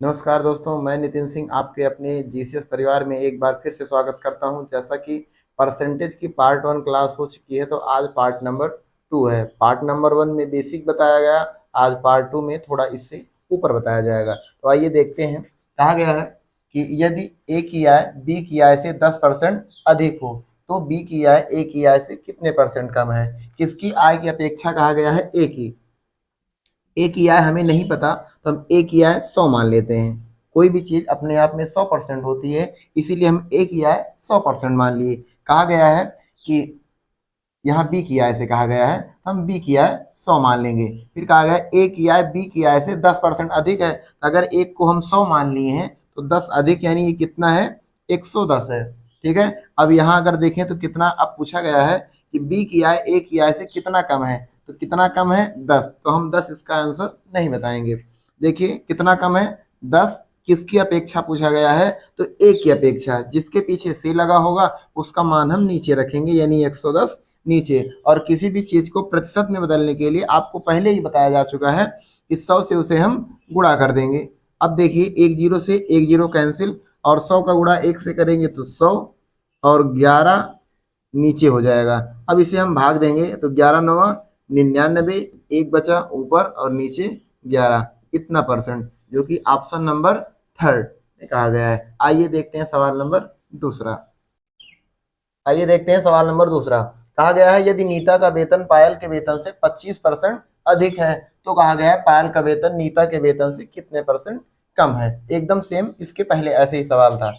नमस्कार दोस्तों, मैं नितिन सिंह आपके अपने जीसीएस परिवार में एक बार फिर से स्वागत करता हूं। जैसा कि परसेंटेज की पार्ट 1 क्लास हो चुकी है, तो आज पार्ट नंबर 2 है। पार्ट नंबर 1 में बेसिक बताया गया, आज पार्ट 2 में थोड़ा इससे ऊपर बताया जाएगा। तो आइए देखते हैं। कहा गया है कि यदि ए की आय बी की आय से 10% अधिक हो, तो बी की आय ए की आय से कितने परसेंट कम है। किसकी आय की अपेक्षा कहा गया है? ए की। ए की आय हमें नहीं पता, तो हम ए की आय 100 मान लेते हैं। कोई भी चीज अपने आप में 100% होती है, इसीलिए हम ए की आय 100% मान लिए। कहा गया है कि यहाँ बी की आय से कहा गया है, हम बी की आय 100 मान लेंगे। फिर कहा गया है ए की आय बी की आय से 10% अधिक है। तो अगर एक को हम 100 मान लिए हैं, तो 10 अधिक यानी ये कितना है? 110 है। ठीक है। अब यहाँ अगर देखें तो कितना, अब पूछा गया है कि बी की आय ए की आय से कितना कम है। तो कितना कम है? 10। तो हम 10 इसका आंसर नहीं बताएंगे। देखिए कितना कम है? 10। किसकी अपेक्षा पूछा गया है? तो ए की अपेक्षा। जिसके पीछे से लगा होगा उसका मान हम नीचे रखेंगे, यानी 110 नीचे। और किसी भी चीज को प्रतिशत में बदलने के लिए आपको पहले ही बताया जा चुका है कि 100 से उसे हम गुणा कर देंगे। अब देखिए, एक जीरो से एक जीरो कैंसिल, और 100 का गुणा एक से करेंगे तो 100, और 11 नीचे हो जाएगा। अब इसे हम भाग देंगे तो 11 नवा 99, एक बचा ऊपर और नीचे 11। इतना परसेंट, जो कि ऑप्शन नंबर थर्ड में कहा गया है। आइए देखते हैं सवाल नंबर दूसरा। आइए देखते हैं सवाल नंबर दूसरा। कहा गया है यदि नीता का वेतन पायल के वेतन से 25% अधिक है, तो कहा गया है पायल का वेतन नीता के वेतन से कितने परसेंट कम है। एकदम सेम इसके पहले ऐसे ही सवाल था।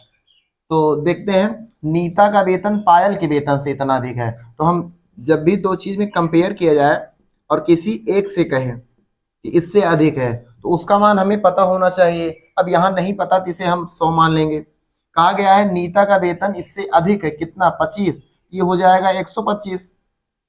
तो देखते हैं, नीता का वेतन पायल के वेतन से इतना अधिक है। तो हम जब भी दो चीज में कंपेयर किया जाए और किसी एक से कहें कि इससे अधिक है, तो उसका मान हमें पता होना चाहिए। अब यहाँ नहीं पता तो इसे हम 100 मान लेंगे। कहा गया है नीता का वेतन इससे अधिक है, कितना? 25। ये हो जाएगा 125,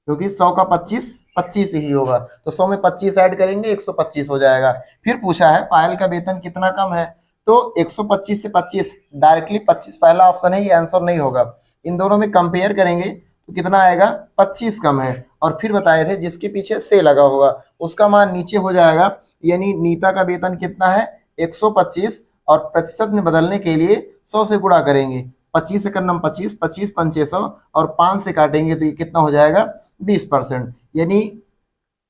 क्योंकि 100 का 25 25 ही होगा। तो 100 में 25 ऐड करेंगे, 125 हो जाएगा। फिर पूछा है पायल का वेतन कितना कम है, तो 125 से 25, डायरेक्टली 25 पहला ऑप्शन है, ये आंसर नहीं होगा। इन दोनों में कंपेयर करेंगे तो कितना आएगा? 25 कम है। और फिर बताए थे जिसके पीछे से लगा होगा उसका मान नीचे हो जाएगा, यानी नीता का वेतन कितना है? 125। और प्रतिशत में बदलने के लिए 100 से गुणा करेंगे। 25 से करना 25, 25 पंचे 100, और 5 से काटेंगे तो ये कितना हो जाएगा? 20%। यानी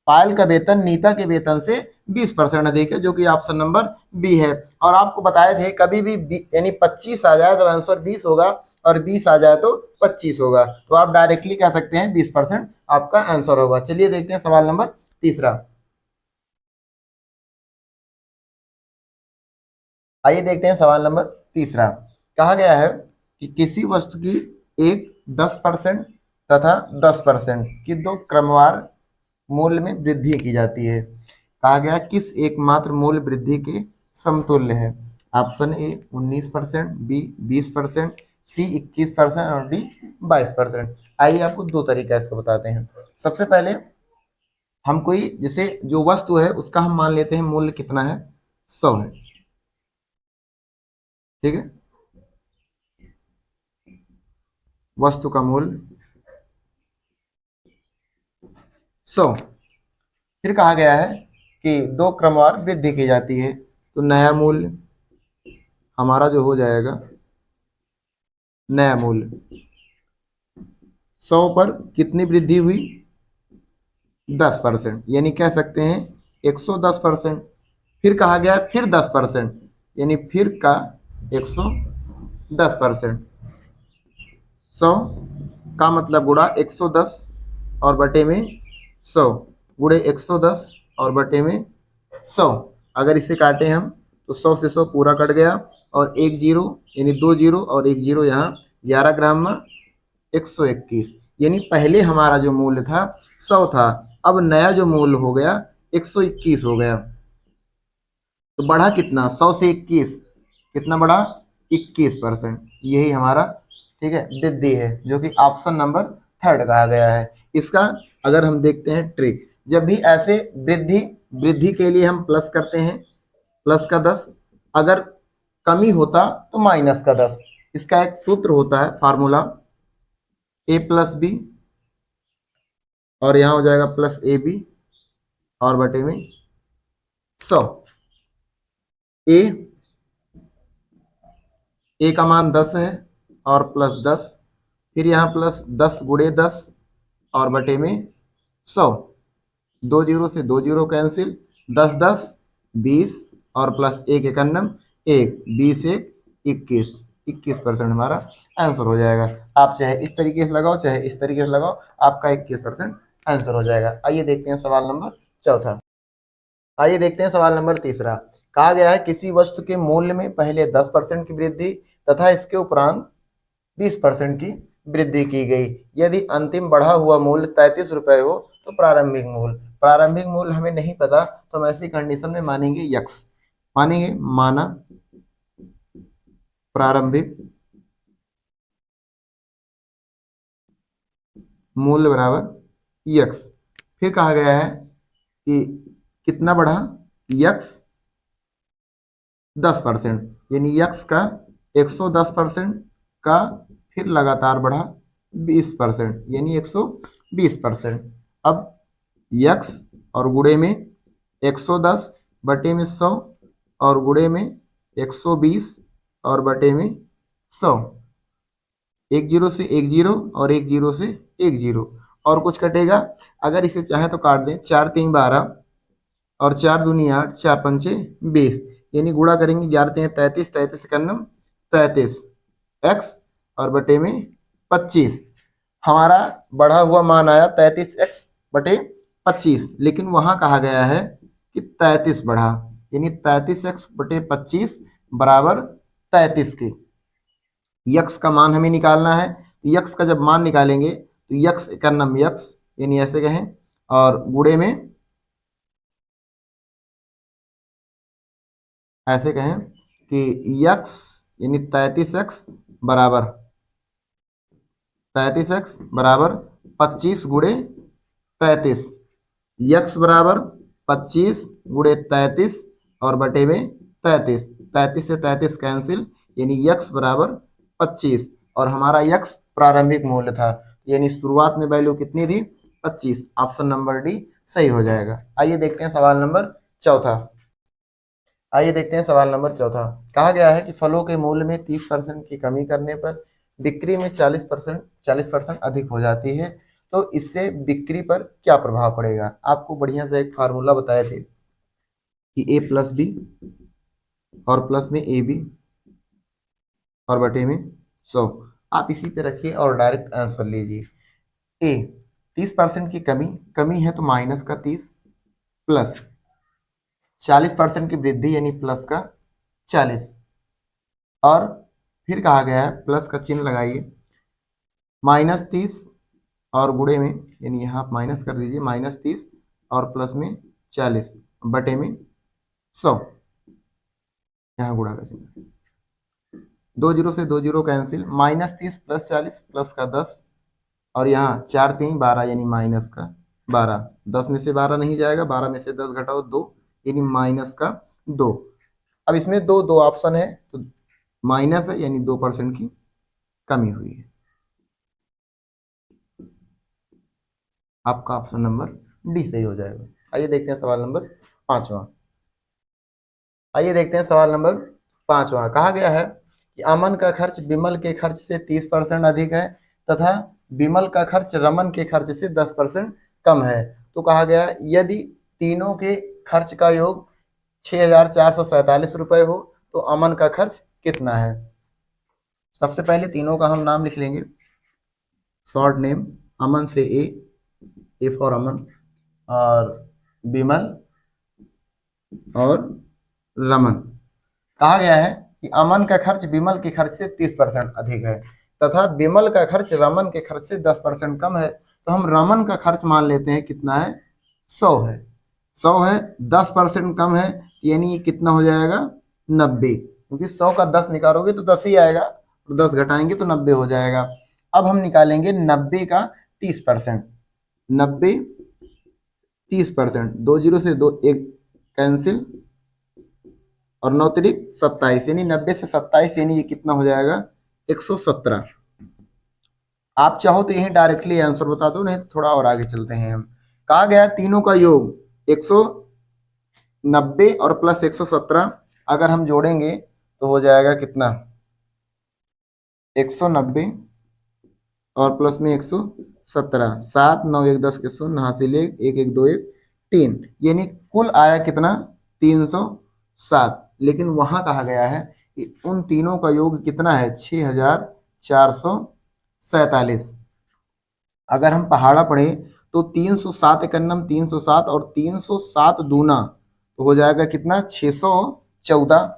पायल का वेतन नीता के वेतन से 20% अधिक है, जो कि ऑप्शन नंबर बी है। और आपको बताए थे कभी भी यानी 25 आ जाए तो आंसर 20 होगा, और 20 आ जाए तो 25 होगा। तो आप डायरेक्टली कह सकते हैं 20% आपका आंसर होगा। चलिए देखते हैं सवाल नंबर तीसरा। आइए देखते हैं सवाल नंबर तीसरा। कहा गया है कि किसी वस्तु की एक 10% तथा 10% की दो क्रमवार मूल्य में वृद्धि की जाती है। कहा गया किस एकमात्र मूल्य वृद्धि के समतुल्य है। ऑप्शन ए 19%, बी 20%, सी 21% और डी 22%। आइए आपको दो तरीका इसका बताते हैं। सबसे पहले हम कोई, जैसे जो वस्तु है उसका हम मान लेते हैं मूल्य कितना है? 100 है। ठीक है। वस्तु का मूल्य 100। फिर कहा गया है कि दो क्रमवार वृद्धि की जाती है, तो नया मूल्य हमारा जो हो जाएगा, नया मूल्य 100 पर कितनी वृद्धि हुई? 10%, यानी कह सकते हैं 110%। फिर कहा गया फिर 10%, यानी फिर का 110%। 100 का मतलब गुणा 110 और बटे में 100, गुणे 110 और बटे में 100। अगर इसे काटे हम तो 100 से 100 पूरा कट गया, और एक जीरो यानी दो जीरो और एक जीरो यहाँ, 11 ग्राम में 121। यानी पहले हमारा जो मूल्य था 100 था, अब नया जो मूल्य हो गया 121 हो गया। तो बढ़ा कितना? 100 से 21 कितना बढ़ा? 21%। यही हमारा, ठीक है, वृद्धि है, जो कि ऑप्शन नंबर थर्ड कहा गया है। इसका अगर हम देखते हैं ट्रिक, जब भी ऐसे वृद्धि वृद्धि के लिए हम प्लस करते हैं, प्लस का 10, अगर कमी होता तो माइनस का 10। इसका एक सूत्र होता है, फार्मूला ए प्लस बी, और यहाँ हो जाएगा प्लस ए बी और बटे में 100। ए ए का मान 10 है और प्लस 10, फिर यहाँ प्लस 10 गुणे 10 और बटे में 100, 2 जीरो से 2 जीरो कैंसिल, 10 10 20 और प्लस एक एकन्नम एक, 20 एक 21, 21% हमारा आंसर हो जाएगा। आप चाहे इस तरीके से लगाओ चाहे इस तरीके से लगाओ, आपका 21% आंसर हो जाएगा। आइए देखते हैं सवाल नंबर चौथा। आइए देखते हैं सवाल नंबर तीसरा। कहा गया है किसी वस्तु के मूल्य में पहले 10% की वृद्धि तथा इसके उपरांत 20% की वृद्धि की गई। यदि अंतिम बढ़ा हुआ मूल्य 33 रुपए हो तो प्रारंभिक मूल्य हमें नहीं पता, तो हम ऐसी कंडीशन में मानेंगे यक्स, मानेंगे माना प्रारंभिक मूल्य बराबर यक्स। फिर कहा गया है कि कितना बढ़ा, यक्स 10%, यानी यक्स का 110% का फिर लगातार बढ़ा 20%, यानी 120%। अब यक्स और गुणे में 110 बटे में 100 और गुणे में 120 और बटे में 100, एक जीरो से एक जीरो और एक जीरो से एक जीरो, और कुछ कटेगा। अगर इसे चाहे तो काट दें, 4 3 12 और 4 दूनी 8, 4 पंचे 20, यानी गुणा करेंगे 11 3 33, 33 इकन्नम 33 एक्स और बटे में 25। हमारा बढ़ा हुआ मान आया 33 एक्स बटे 25, लेकिन वहां कहा गया है कि 33 बढ़ा, यानी 33 एक्स बटे 25 बराबर 33 के। यक्स का मान हमें निकालना है। यक्स का जब मान निकालेंगे तो यक्स इकन्नम यक्स, यानी ऐसे कहें, और गुणे में ऐसे कहें कि यक्स यानी 33x बराबर 33x बराबर 25 गुणे 33, यक्स बराबर 25 गुणे 33 और बटे में 33, 33 से 33 कैंसिल, यानी यक्स बराबर 25 और हमारा यक्स प्रारंभिक मूल्य था, यानी शुरुआत में वैल्यू कितनी थी 25। ऑप्शन नंबर डी सही हो जाएगा। आइए देखते हैं सवाल नंबर चौथा। आइए देखते हैं सवाल नंबर चौथा। कहा गया है कि फलों के मूल्य में 30% की कमी करने पर बिक्री में 40% अधिक हो जाती है, तो इससे बिक्री पर क्या प्रभाव पड़ेगा। आपको बढ़िया से एक फार्मूला बताए थे कि ए प्लस बी और प्लस में ए बी और बटे में 100, आप इसी पे रखिए और डायरेक्ट आंसर लीजिए। ए 30% की कमी, कमी है तो माइनस का 30 प्लस 40% की वृद्धि यानी प्लस का 40, और फिर कहा गया है प्लस का चिन्ह लगाइए, -30 और गुणे में, यानी यहाँ आप माइनस कर दीजिए, -30 और प्लस में 40 बटे में 100, यहाँ गुणा का चिन्ह, 2 जीरो से 2 जीरो कैंसिल, -30 प्लस 40 प्लस का 10 और यहाँ 4 3 12 यानी माइनस का 12, 10 में से 12 नहीं जाएगा, 12 में से 10 घटाओ 2 यानी माइनस का 2। अब इसमें दो दो ऑप्शन है तो माइनस है, यानी 2% की कमी हुई है। आपका ऑप्शन नंबर डी सही हो जाएगा। आइए देखते हैं सवाल नंबर पांचवा। आइए देखते हैं सवाल नंबर पांचवा। कहा गया है कि अमन का खर्च विमल के खर्च से 30% अधिक है तथा विमल का खर्च रमन के खर्च से 10% कम है। तो कहा गया यदि तीनों के खर्च का योग 6,447 रुपये हो तो अमन का खर्च कितना है। सबसे पहले तीनों का हम नाम लिख लेंगे, शॉर्ट नेम, अमन से ए फॉर अमन, और विमल और रमन। कहा गया है कि अमन का खर्च विमल के खर्च से 30% अधिक है तथा विमल का खर्च रमन के खर्च से 10% कम है, तो हम रमन का खर्च मान लेते हैं कितना है 100 है, 100 है, 10% कम है, यानी ये कितना हो जाएगा 90, क्योंकि 100 का 10 निकालोगे तो 10 ही आएगा और 10 घटाएंगे तो 90 हो जाएगा। अब हम निकालेंगे 90 का 30%, 90 30%, 2 जीरो से 2 एक कैंसिल और 9 तिरिक 27, यानी 90 से 27, यानी ये कितना हो जाएगा 117। आप चाहो तो यही डायरेक्टली आंसर बता दो, नहीं तो थोड़ा और आगे चलते हैं हम। कहा गया तीनों का योग 190 और प्लस 117 अगर हम जोड़ेंगे तो हो जाएगा कितना 190 और प्लस में 117, 7 9 1 10 के 0, हासिल 1 1 1 2 1 3, यानी कुल आया कितना 307। लेकिन वहां कहा गया है कि उन तीनों का योग कितना है 6447। अगर हम पहाड़ा पढ़े तो 307 एकन्नम 307 और 307 दूना तो हो जाएगा कितना 614,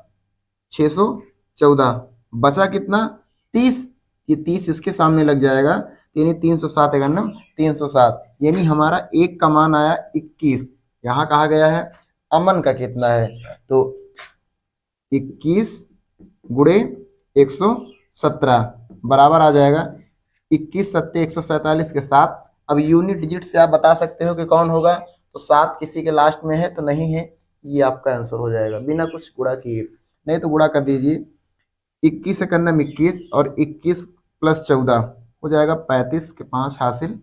614 बचा कितना 30, ये 30 इसके सामने लग जाएगा, यानी 307 एकन्नम 307, यानी हमारा एक का मान आया 21। यहाँ कहा गया है अमन का कितना है, तो 21 गुणे 117 बराबर आ जाएगा 21 सत्ते 147 के साथ। अब यूनिट डिजिट से आप बता सकते हो कि कौन होगा, तो 7 किसी के लास्ट में है तो नहीं है, ये आपका आंसर हो जाएगा बिना कुछ गुणा किए। नहीं तो गुणा कर दीजिए, 21 एकन्नम 21 और 21 प्लस 14 हो जाएगा 35 के 5 हासिल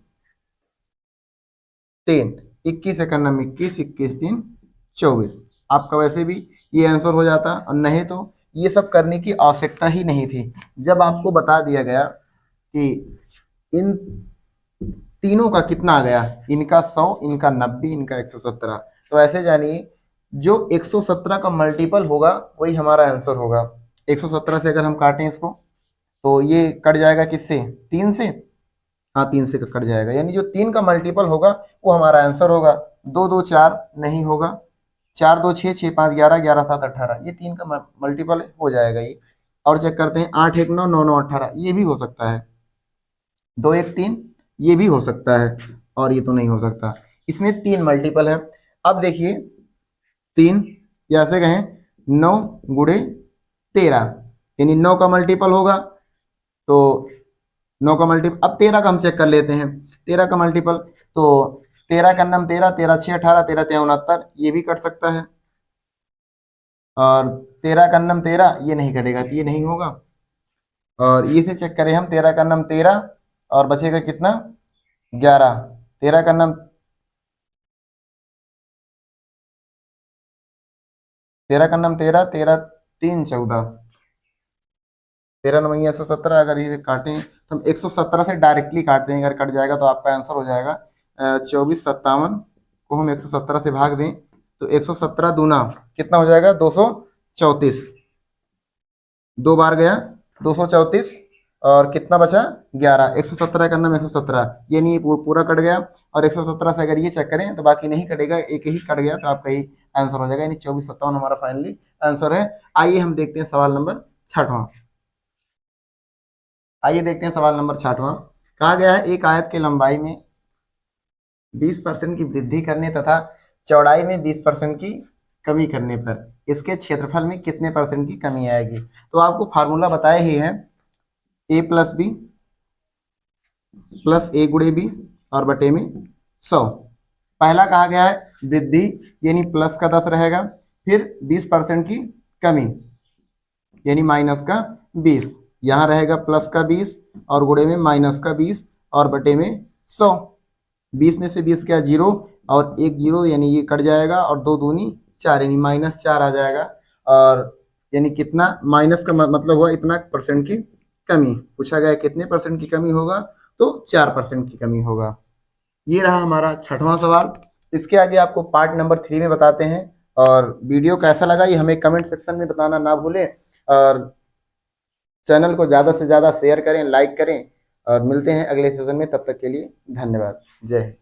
3, 21 एकन्नम 21 21 3 24। आपका वैसे भी ये आंसर हो जाता, और नहीं तो ये सब करने की आवश्यकता ही नहीं थी। जब आपको बता दिया गया कि इन तीनों का कितना आ गया, इनका 100, इनका 90, इनका 117, तो ऐसे जानिए जो 117 का मल्टीपल होगा वही हमारा आंसर होगा। 117 से अगर हम काटें इसको तो ये कट जाएगा किससे 3 से, हाँ 3 से कट जाएगा, यानी जो 3 का मल्टीपल होगा वो हमारा आंसर होगा। 2 2 4 नहीं होगा, 4 2 6 6 5 11 11 7 18, ये 3 का मल्टीपल हो जाएगा ये। और चेक करते हैं 8 1 9 9 9 18, ये भी हो सकता है। 2 1 3 ये भी हो सकता है, और ये तो नहीं हो सकता, इसमें 3 मल्टीपल है। अब देखिए 3 या ऐसे कहें 9 गुणे 13, यानी 9 का मल्टीपल होगा, तो 9 का मल्टीपल, अब 13 का हम चेक कर लेते हैं। 13 का मल्टीपल तो 13 का नाम 13, 13 6 18, 13 3 69, ये भी कट सकता है। और 13 का नाम 13, ये नहीं कटेगा, तो ये नहीं होगा। और ये से चेक करें हम, 13 का नाम 13 और बचेगा कितना 11, 13 का नाम 13 का नाम 13, 13 3 14, 13 9 117। अगर ये काटें तो हम 117 से डायरेक्टली काटते हैं, अगर कट जाएगा तो आपका आंसर हो जाएगा 24 57 को हम 117 से भाग दें तो 117 दूना कितना हो जाएगा 234, 2 बार गया 234, और कितना बचा 11, 117 का नाम 117, ये नहीं पूरा कट गया। और 117 से अगर ये चेक करें तो बाकी नहीं कटेगा, एक ही कट गया तो आपका ही आंसर हो जाएगा, यानी 24 57 हमारा फाइनली आंसर है। आइए हम देखते हैं सवाल नंबर 6वां। आइए देखते हैं सवाल नंबर 6वां। कहा गया है एक आयत की लंबाई में 20% की वृद्धि करने तथा चौड़ाई में 20% की कमी करने पर इसके क्षेत्रफल में कितने परसेंट की कमी आएगी। तो आपको फार्मूला बताया ही है, a प्लस बी प्लस ए गुणे बी और बटे में 100। पहला कहा गया है वृद्धि, यानी प्लस का 10 रहेगा, फिर 20% की कमी यानी माइनस का 20, यहाँ रहेगा प्लस का 20 और गुणे में माइनस का 20 और बटे में 100। 20 में से 20 क्या 0 और 1 0, यानी ये कट जाएगा, और 2 दूनी 4 यानी -4 आ जाएगा। और यानी कितना माइनस का मतलब हुआ इतना परसेंट की कमी। पूछा गया कितने परसेंट की कमी होगा, तो 4% की कमी होगा। ये रहा हमारा 6वां सवाल। इसके आगे आपको पार्ट नंबर 3 में बताते हैं। और वीडियो कैसा लगा ये हमें कमेंट सेक्शन में बताना ना भूलें, और चैनल को ज़्यादा से ज़्यादा शेयर करें, लाइक करें, और मिलते हैं अगले सेशन में। तब तक के लिए धन्यवाद। जय हिंद।